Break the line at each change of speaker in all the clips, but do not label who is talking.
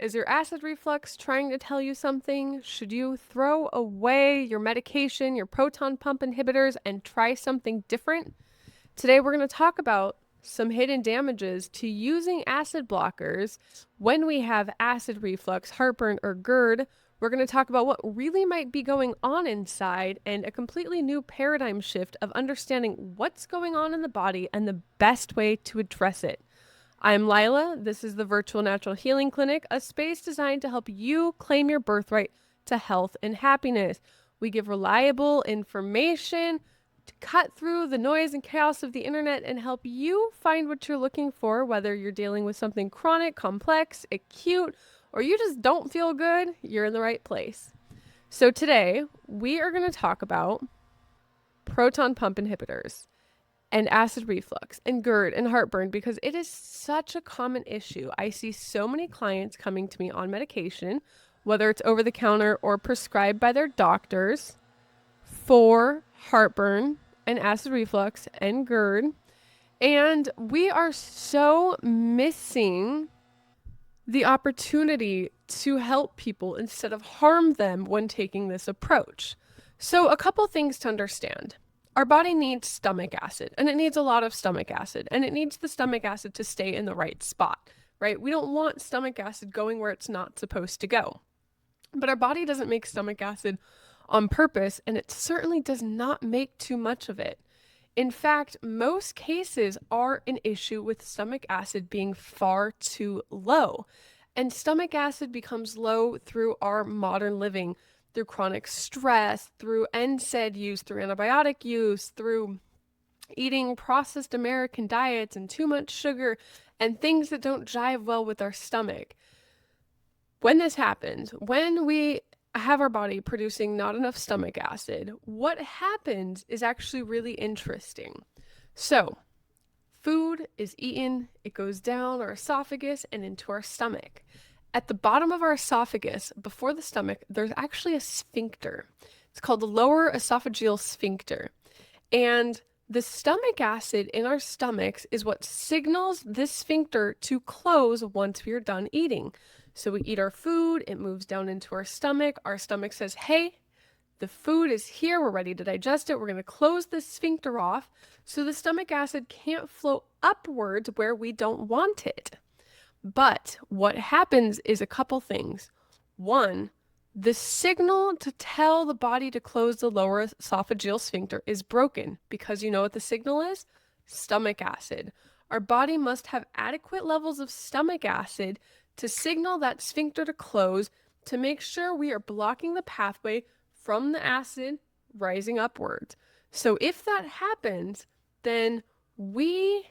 Is your acid reflux trying to tell you something? Should you throw away your medication, your proton pump inhibitors, and try something different? Today, we're going to talk about some hidden damages to using acid blockers when we have acid reflux, heartburn, or GERD. We're going to talk about what really might be going on inside and a completely new paradigm shift of understanding what's going on in the body and the best way to address it. I'm Lila. This is the Virtual Natural Healing Clinic, a space designed to help you claim your birthright to health and happiness. We give reliable information to cut through the noise and chaos of the internet and help you find what you're looking for, whether you're dealing with something chronic, complex, acute, or you just don't feel good. You're in the right place. So today, we are going to talk about proton pump inhibitors and acid reflux and GERD and heartburn because it is such a common issue. I see so many clients coming to me on medication, whether it's over the counter or prescribed by their doctors, for heartburn and acid reflux and GERD. And we are so missing the opportunity to help people instead of harm them when taking this approach. So a couple things to understand. Our body needs stomach acid, and it needs a lot of stomach acid, and it needs the stomach acid to stay in the right spot, right? We don't want stomach acid going where it's not supposed to go. But our body doesn't make stomach acid on purpose, and it certainly does not make too much of it. In fact, most cases are an issue with stomach acid being far too low. And stomach acid becomes low through our modern living, through chronic stress, through NSAID use, through antibiotic use, through eating processed American diets and too much sugar and things that don't jive well with our stomach. When this happens, when we have our body producing not enough stomach acid, what happens is actually really interesting. So, food is eaten, it goes down our esophagus and into our stomach. At the bottom of our esophagus, before the stomach, there's actually a sphincter. It's called the lower esophageal sphincter. And the stomach acid in our stomachs is what signals this sphincter to close once we are done eating. So we eat our food, it moves down into our stomach says, hey, the food is here, we're ready to digest it, we're going to close this sphincter off so the stomach acid can't flow upwards where we don't want it. But what happens is a couple things. One, the signal to tell the body to close the lower esophageal sphincter is broken because you know what the signal is? Stomach acid. Our body must have adequate levels of stomach acid to signal that sphincter to close to make sure we are blocking the pathway from the acid rising upwards. So if that happens, then we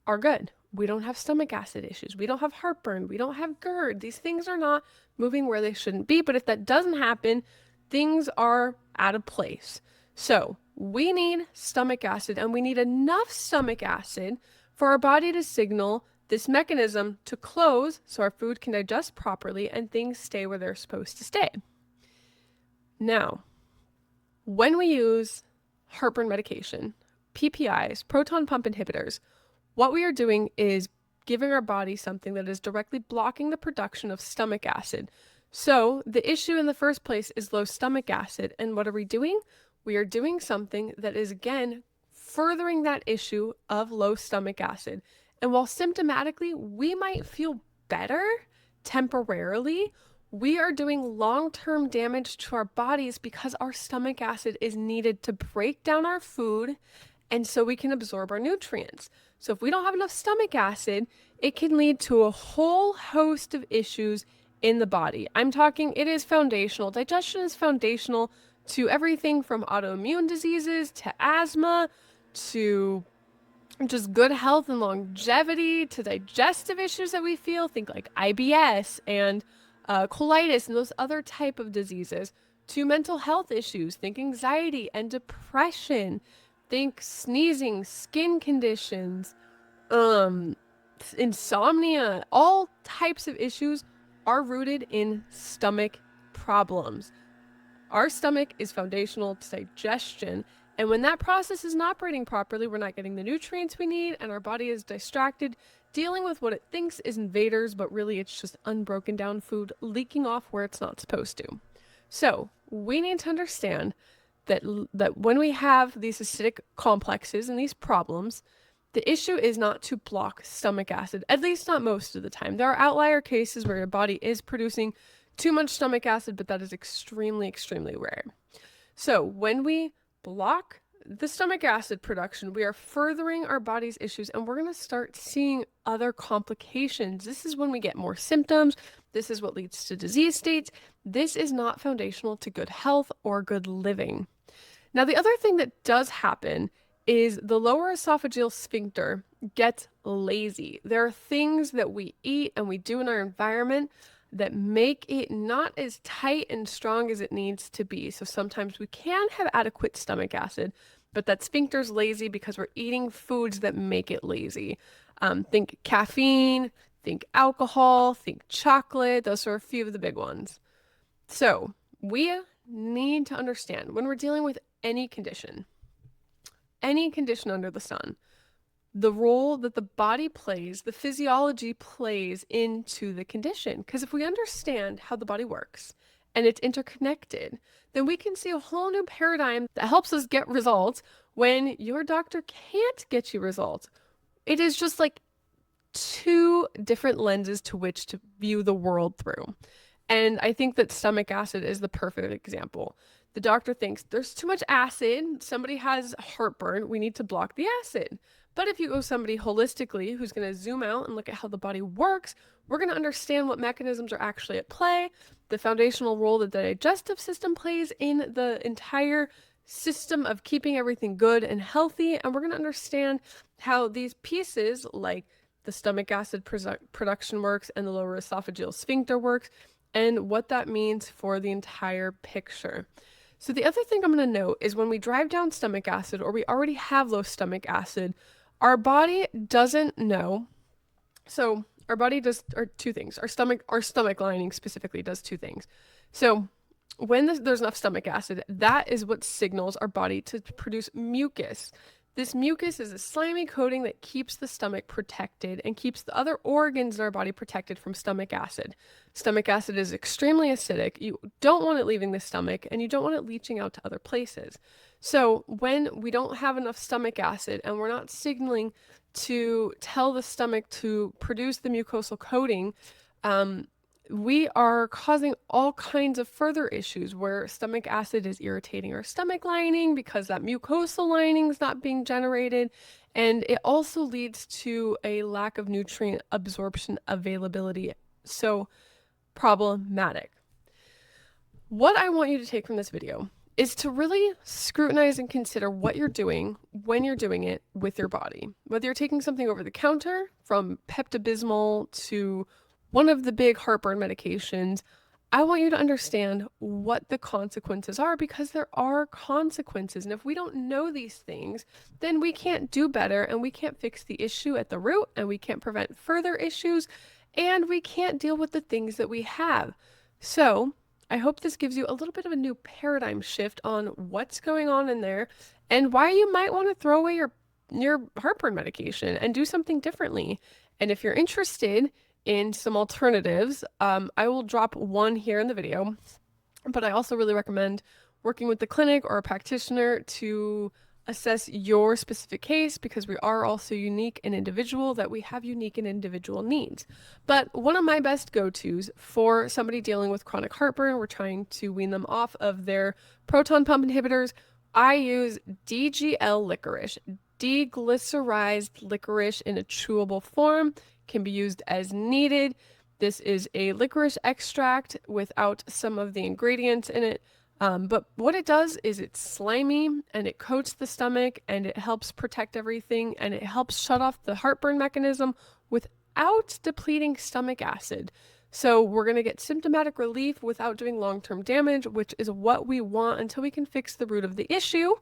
are good. We don't have stomach acid issues. We don't have heartburn. We don't have GERD. These things are not moving where they shouldn't be. But if that doesn't happen, things are out of place. So we need stomach acid, and we need enough stomach acid for our body to signal this mechanism to close so our food can digest properly and things stay where they're supposed to stay. Now, when we use heartburn medication, PPIs, proton pump inhibitors, what we are doing is giving our body something that is directly blocking the production of stomach acid. So the issue in the first place is low stomach acid. And what are we doing? We are doing something that is, again, furthering that issue of low stomach acid. And while symptomatically we might feel better temporarily, we are doing long-term damage to our bodies because our stomach acid is needed to break down our food and so we can absorb our nutrients. So if we don't have enough stomach acid, it can lead to a whole host of issues in the body. I'm talking, it is foundational. Digestion is foundational to everything from autoimmune diseases to asthma to just good health and longevity to digestive issues that we feel. Think like IBS and colitis and those other type of diseases, to mental health issues. Think anxiety and depression. Think sneezing, skin conditions, insomnia. All types of issues are rooted in stomach problems. Our stomach is foundational to digestion, and when that process isn't operating properly, we're not getting the nutrients we need, and our body is distracted, dealing with what it thinks is invaders, but really it's just unbroken down food leaking off where it's not supposed to. So we need to understand that when we have these acidic complexes and these problems, the issue is not to block stomach acid, at least not most of the time. There are outlier cases where your body is producing too much stomach acid, but that is extremely, extremely rare. So when we block the stomach acid production, we are furthering our body's issues, and we're going to start seeing other complications. This is when we get more symptoms. This is what leads to disease states. This is not foundational to good health or good living. Now, the other thing that does happen is the lower esophageal sphincter gets lazy. There are things that we eat and we do in our environment that make it not as tight and strong as it needs to be. So sometimes we can have adequate stomach acid, but that sphincter's lazy because we're eating foods that make it lazy. Think caffeine, think alcohol, think chocolate. Those are a few of the big ones. So we need to understand when we're dealing with any condition under the sun, the role that the body plays, the physiology plays into the condition. Because if we understand how the body works and it's interconnected, then we can see a whole new paradigm that helps us get results when your doctor can't get you results. It is just like two different lenses to which to view the world through. And I think that stomach acid is the perfect example. The doctor thinks there's too much acid, somebody has heartburn, we need to block the acid. But if you go somebody holistically who's going to zoom out and look at how the body works, we're going to understand what mechanisms are actually at play, the foundational role that the digestive system plays in the entire system of keeping everything good and healthy. And we're going to understand how these pieces, like the stomach acid production works and the lower esophageal sphincter works, and what that means for the entire picture. So the other thing I'm going to note is when we drive down stomach acid, or we already have low stomach acid, our body doesn't know. So our body does two things. Our stomach lining specifically does two things. So when there's enough stomach acid, that is what signals our body to produce mucus. This mucus is a slimy coating that keeps the stomach protected and keeps the other organs in our body protected from stomach acid. Stomach acid is extremely acidic. You don't want it leaving the stomach, and you don't want it leaching out to other places. So when we don't have enough stomach acid and we're not signaling to tell the stomach to produce the mucosal coating, we are causing all kinds of further issues where stomach acid is irritating our stomach lining because that mucosal lining is not being generated. And it also leads to a lack of nutrient absorption availability. So problematic. What I want you to take from this video is to really scrutinize and consider what you're doing when you're doing it with your body. Whether you're taking something over the counter, from Pepto-Bismol to one of the big heartburn medications, I want you to understand what the consequences are, because there are consequences. And if we don't know these things, then we can't do better, and we can't fix the issue at the root, and we can't prevent further issues, and we can't deal with the things that we have. So I hope this gives you a little bit of a new paradigm shift on what's going on in there and why you might want to throw away your heartburn medication and do something differently. And if you're interested in some alternatives, I will drop one here in the video, but I also really recommend working with the clinic or a practitioner to assess your specific case, because we are also unique and individual, that we have unique and individual needs. But one of my best go-tos for somebody dealing with chronic heartburn, we're trying to wean them off of their proton pump inhibitors, I use DGL Licorice, deglycyrrhizinated licorice in a chewable form. Can be used as needed. This is a licorice extract without some of the ingredients in it. But what it does is it's slimy and it coats the stomach and it helps protect everything, and it helps shut off the heartburn mechanism without depleting stomach acid. So we're going to get symptomatic relief without doing long-term damage, which is what we want until we can fix the root of the issue.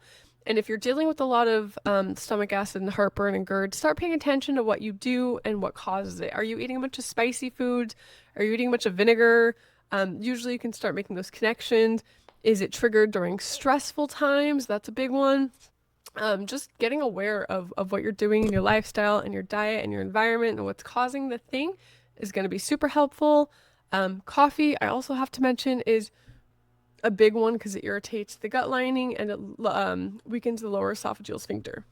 And if you're dealing with a lot of stomach acid and heartburn and GERD, start paying attention to what you do and what causes it. Are you eating a bunch of spicy foods? Are you eating a bunch of vinegar? Usually you can start making those connections. Is it triggered during stressful times? That's a big one. just getting aware of what you're doing in your lifestyle and your diet and your environment and what's causing the thing is going to be super helpful. Coffee, I also have to mention, is a big one because it irritates the gut lining and it weakens the lower esophageal sphincter.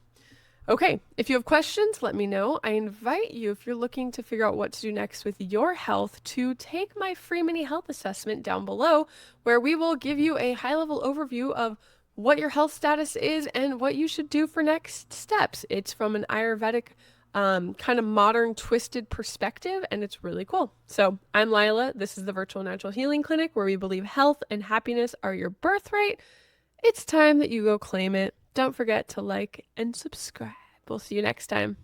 Okay, if you have questions, let me know. I invite you, if you're looking to figure out what to do next with your health, to take my free mini health assessment down below, where we will give you a high-level overview of what your health status is and what you should do for next steps. It's from an Ayurvedic kind of modern twisted perspective, and it's really cool. So I'm Lila. This is the Virtual Natural Healing Clinic, where we believe health and happiness are your birthright. It's time that you go claim it. Don't forget to like and subscribe. We'll see you next time.